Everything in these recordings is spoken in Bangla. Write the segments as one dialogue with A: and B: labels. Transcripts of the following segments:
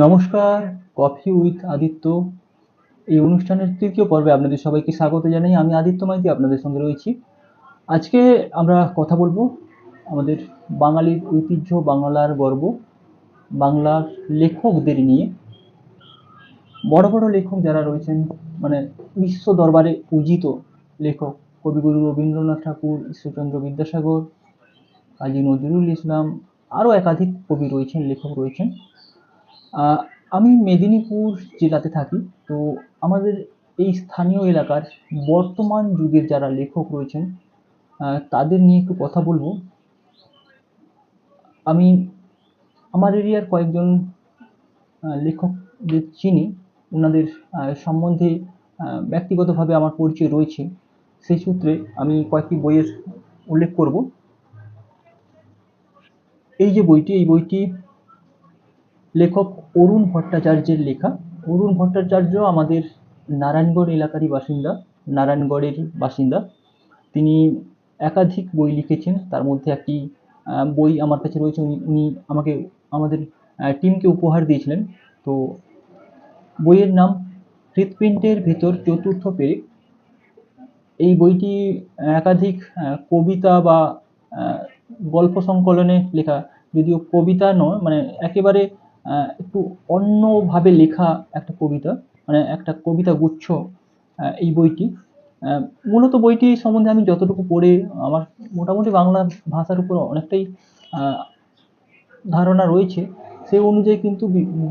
A: নমস্কার, কফি উইথ আদিত্য এই অনুষ্ঠানের তৃতীয় পর্বে আপনাদের সবাইকে স্বাগত জানাই। আমি আদিত্য মাইতি আপনাদের সঙ্গে রয়েছি। আজকে আমরা কথা বলবো আমাদের বাঙালির ঐতিহ্য, বাংলার গর্ব, বাংলার লেখকদের নিয়ে। বড় বড় লেখক যারা রয়েছেন, মানে বিশ্ব দরবারে পূজিত লেখক, কবিগুরু রবীন্দ্রনাথ ঠাকুর, ঈশ্বরচন্দ্র বিদ্যাসাগর, কাজী নজরুল ইসলাম, আরও একাধিক কবি রয়েছেন, লেখক রয়েছেন। আমি মেদিনীপুর জেলাতে থাকি। তো আমাদের এই স্থানীয় এলাকার বর্তমান যুগের যারা লেখক রয়েছেন তাদের নিয়ে একটু কথা বলবো। আমি আমার এরিয়ার কয়েকজন লেখকদের চিনি, ওনাদের সম্বন্ধে ব্যক্তিগতভাবে আমার পরিচয় রয়েছে। সেই সূত্রে আমি কয়েকটি বইয়ের উল্লেখ করব। এই যে বইটি, এই বইটি লেখক অরুণ ভট্টাচার্যের লেখা। অরুণ ভট্টাচার্য আমাদের নারায়ণগড় এলাকারই বাসিন্দা, নারায়ণগড়ের বাসিন্দা। তিনি একাধিক বই লিখেছেন, তার মধ্যে একটি বই আমার কাছে রয়েছে। উনি আমাকে, আমাদের টিমকে উপহার দিয়েছিলেন। তো বইয়ের নাম হৃৎপিণ্ডের ভেতর চতুর্থ পেরেক। এই বইটি একাধিক কবিতা বা গল্প সংকলনে লেখা, যদিও কবিতা নয়, মানে একেবারে একটু অন্যভাবে লেখা একটা কবিতা, মানে একটা কবিতা গুচ্ছ এই বইটি। মূলত বইটি সম্বন্ধে আমি যতটুকু পড়ে আমার মোটামুটি বাংলা ভাষার উপর অনেকটাই ধারণা রয়েছে। সেই অনুযায়ী কিন্তু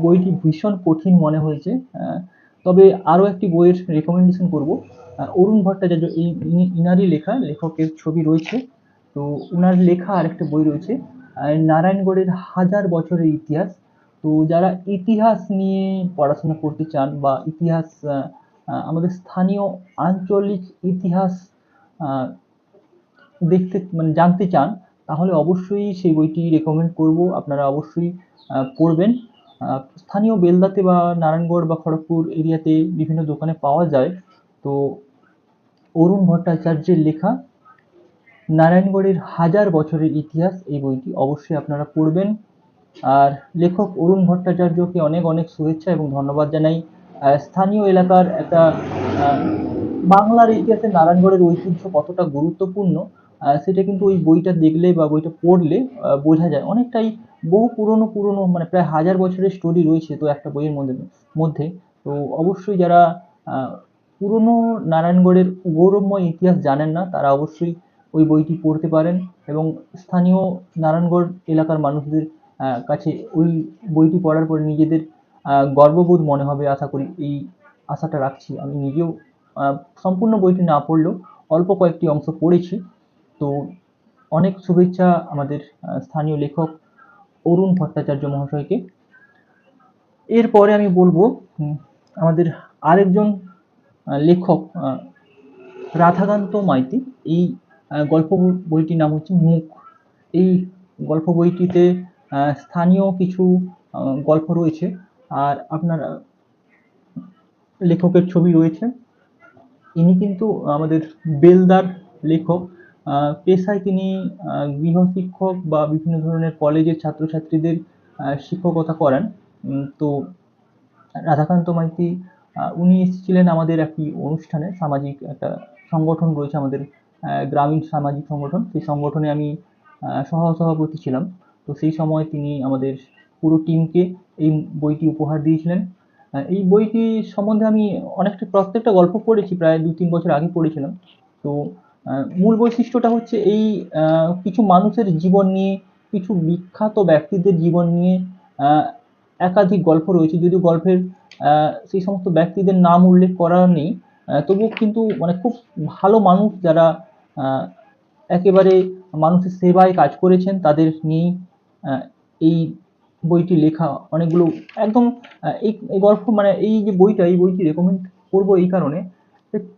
A: বইটি ভীষণ কঠিন মনে হয়েছে। তবে আরও একটি বইয়ের রেকমেন্ডেশন করব। অরুণ ভট্টাচার্য, ইনারই লেখা, লেখকের ছবি রয়েছে। তো ওনার লেখা আরেকটা বই রয়েছে, নারায়ণগড়ের হাজার বছরের ইতিহাস। তো যারা ইতিহাস নিয়ে পড়াশোনা করতে চান বা ইতিহাস, আমাদের স্থানীয় আঞ্চলিক ইতিহাস দেখতে, মানে জানতে চান, তাহলে অবশ্যই সেই বইটি রেকমেন্ড করব। আপনারা অবশ্যই পড়বেন। স্থানীয় বেলদাতে বা নারায়ণগড় বা খড়গপুর এরিয়াতে বিভিন্ন দোকানে পাওয়া যায়। তো অরুণ ভট্টাচার্যের লেখা নারায়ণগড়ের হাজার বছরের ইতিহাস, এই বইটি অবশ্যই আপনারা পড়বেন। আর লেখক অরুণ ভট্টাচার্যকে অনেক অনেক শুভেচ্ছা এবং ধন্যবাদ জানাই। স্থানীয় এলাকার একটা বাংলার ইতিহাসে নারায়ণগড়ের ঐতিহ্য কতটা গুরুত্বপূর্ণ সেটা কিন্তু ওই বইটা দেখলে বা বইটা পড়লে বোঝা যায়। অনেকটাই বহু পুরনো পুরনো, মানে প্রায় হাজার বছরের স্টোরি রয়েছে তো একটা বইয়ের মধ্যে। তো অবশ্যই যারা পুরনো নারায়ণগড়ের গৌরবময় ইতিহাস জানেন না, তারা অবশ্যই ওই বইটি পড়তে পারেন এবং স্থানীয় নারায়ণগড় এলাকার মানুষদের কাছে ওই বইটি পড়ার পরে নিজেদের গর্ববোধ মনে হবে। আশা করি, এই আশাটা রাখছি। আমি নিজেও সম্পূর্ণ বইটি না পড়লেও অল্প কয়েকটি অংশ পড়েছি। তো অনেক শুভেচ্ছা আমাদের স্থানীয় লেখক অরুণ ভট্টাচার্য মহাশয়কে। এরপরে আমি বলবো আমাদের আরেকজন লেখক রাধাকান্ত মাইতি। এই গল্প বইটির নাম হচ্ছে মুখ। এই গল্প বইটিতে স্থানীয় কিছু গল্প রয়েছে, আর আপনার লেখকের ছবি রয়েছে। ইনি কিন্তু আমাদের বেলদার লেখক। পেশায় তিনি গৃহশিক্ষক বা বিভিন্ন ধরনের কলেজের ছাত্রছাত্রীদের শিক্ষকতা করান। তো রাধাকান্ত মাইতি উনি এসেছিলেন আমাদের একটি অনুষ্ঠানে, সামাজিক একটা সংগঠন রয়েছে আমাদের, গ্রামীণ সামাজিক সংগঠন। সেই সংগঠনে আমি সহসভাপতি ছিলাম। তো সেই সময় তিনি আমাদের পুরো টিমকে এই বইটি উপহার দিয়েছিলেন। এই বইটি সম্বন্ধে আমি অনেকটা, প্রত্যেকটা গল্প পড়েছি, প্রায় ২-৩ বছর আগে পড়েছিলাম। তো মূল বৈশিষ্ট্যটা হচ্ছে এই কিছু মানুষের জীবন নিয়ে, কিছু বিখ্যাত ব্যক্তিদের জীবন নিয়ে একাধিক গল্প রয়েছে। যদিও গল্পের সেই সমস্ত ব্যক্তিদের নাম উল্লেখ করা নেই, তবুও কিন্তু মানে খুব ভালো মানুষ যারা একেবারে মানুষের সেবায় কাজ করেছেন, তাদের নিয়েই এই বইটি লেখা। অনেকগুলো একদম এই গল্প, মানে এই যে বইটা, এই বইটি রেকমেন্ড করবো এই কারণে,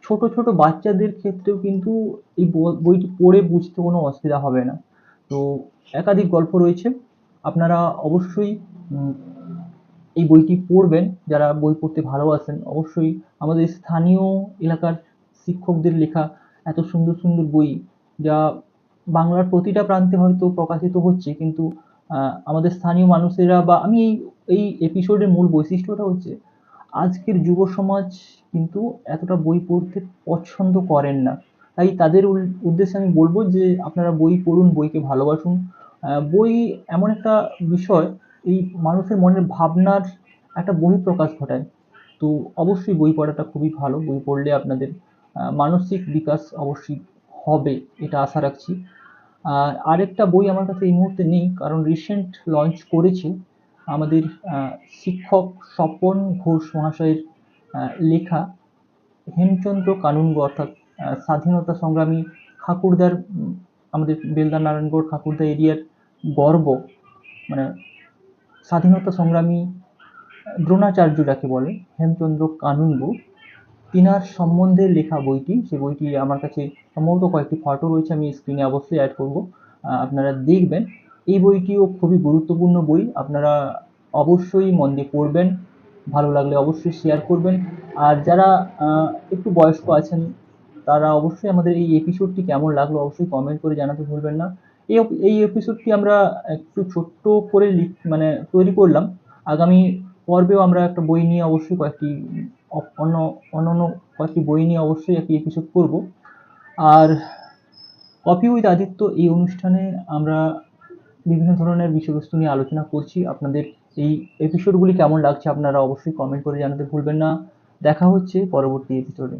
A: ছোট ছোট বাচ্চাদের ক্ষেত্রেও কিন্তু এই বইটি পড়ে বুঝতে কোনো অসুবিধা হবে না। তো একাধিক গল্প রয়েছে, আপনারা অবশ্যই এই বইটি পড়বেন। যারা বই পড়তে ভালোবাসেন অবশ্যই। আমাদের স্থানীয় এলাকার শিক্ষকদের লেখা এত সুন্দর সুন্দর বই, যা বাংলার প্রতিটা প্রান্তে হয়তো প্রকাশিত হচ্ছে, কিন্তু আমাদের স্থানীয় মানুষেরা বা আমি এই এই এপিসোডের মূল বৈশিষ্ট্যটা হচ্ছে আজকের যুব সমাজ কিন্তু এতটা বই পড়তে পছন্দ করেন না। তাই তাদের উদ্দেশ্যে আমি বলব যে আপনারা বই পড়ুন, বইকে ভালোবাসুন। বই এমন একটা বিষয়, এই মানুষের মনের ভাবনার একটা বহিঃপ্রকাশ ঘটায়। তো অবশ্যই বই পড়াটা খুবই ভালো। বই পড়লে আপনাদের মানসিক বিকাশ অবশ্যই হবে, এটা আশা রাখছি। আরেকটা বই আমার কাছে এই মুহূর্তে নেই, কারণ রিসেন্ট লঞ্চ করেছে আমাদের শিক্ষক স্বপন ঘোষ মহাশয়ের লেখা হেমচন্দ্র কানুনগো, অর্থাৎ স্বাধীনতা সংগ্রামী ঠাকুরদার, আমাদের বেলদা নারায়ণগড় ঠাকুরদা এরিয়ার গর্ব, মানে স্বাধীনতা সংগ্রামী দ্রোণাচার্য যাকে বলে, হেমচন্দ্র কানুনগো, তিনার সম্বন্ধে লেখা বইটি। সেই বইটি আমার কাছে সম্ভবত কয়েকটি ফটো রয়েছে, আমি স্ক্রিনে অবশ্যই অ্যাড করব, আপনারা দেখবেন। এই বইটিও খুবই গুরুত্বপূর্ণ বই, আপনারা অবশ্যই মন দিয়ে পড়বেন। ভালো লাগলে অবশ্যই শেয়ার করবেন। আর যারা একটু বয়স্ক আছেন তারা অবশ্যই আমাদের এই এপিসোডটি কেমন লাগলো অবশ্যই কমেন্ট করে জানাতে ভুলবেন না। এই এপিসোডটি আমরা একটু ছোট্ট করে মানে তৈরি করলাম। আগামী পর্বেও আমরা একটা বই নিয়ে অবশ্যই কয়েকটি অন্যান্য কয়েকটি বই নিয়ে অবশ্যই একটি এপিসোড করব। আর কফি উইথ আদিত্য এই অনুষ্ঠানে আমরা বিভিন্ন ধরনের বিষয়বস্তু নিয়ে আলোচনা করছি। আপনাদের এই এপিসোডগুলি কেমন লাগছে আপনারা অবশ্যই কমেন্ট করে জানাতে ভুলবেন না। দেখা হচ্ছে পরবর্তী এপিসোডে।